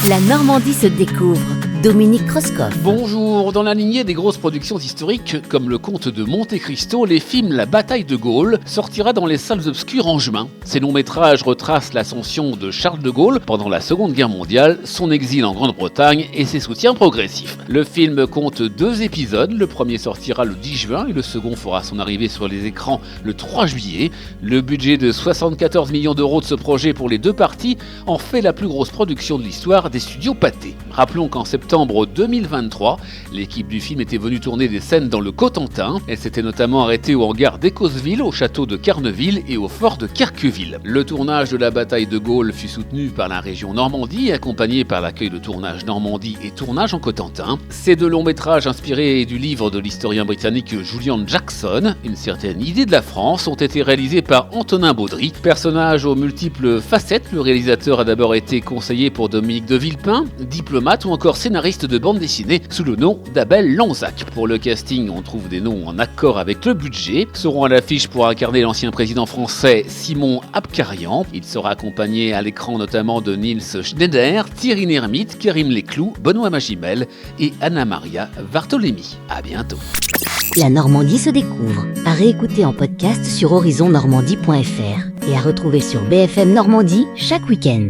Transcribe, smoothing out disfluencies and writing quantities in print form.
La Normandie se découvre. Dominique Kreuskopf. Bonjour, dans la lignée des grosses productions historiques comme le Comte de Monte Cristo, les films La Bataille de Gaulle sortira dans les salles obscures en juin. Ces longs métrages retracent l'ascension de Charles de Gaulle pendant la Seconde Guerre mondiale, son exil en Grande-Bretagne et ses soutiens progressifs. Le film compte 2 épisodes, le premier sortira le 10 juin et le second fera son arrivée sur les écrans le 3 juillet. Le budget de 74 millions d'euros de ce projet pour les 2 parties en fait la plus grosse production de l'histoire des studios Pathé. Rappelons qu'en septembre 2023, l'équipe du film était venue tourner des scènes dans le Cotentin. Elle s'était notamment arrêtée au hangar d'Écosville, au château de Carneville et au fort de Querqueville. Le tournage de la bataille de Gaulle fut soutenu par la région Normandie, accompagné par l'accueil de Tournage Normandie et Tournage en Cotentin. Ces 2 longs métrages inspirés du livre de l'historien britannique Julian Jackson, Une certaine idée de la France, ont été réalisés par Antonin Baudry. Personnage aux multiples facettes, le réalisateur a d'abord été conseiller pour Dominique de Villepin, diplomate ou encore scénariste de bande dessinée sous le nom d'Abel Lanzac. Pour le casting, on trouve des noms en accord avec le budget. Seront à l'affiche pour incarner l'ancien président français Simon Abkarian. Il sera accompagné à l'écran notamment de Niels Schneider, Thierry Lhermitte, Karim Leclou, Benoît Magimel et Anna-Maria Bartolemi. À bientôt. La Normandie se découvre. À réécouter en podcast sur horizonnormandie.fr et à retrouver sur BFM Normandie chaque week-end.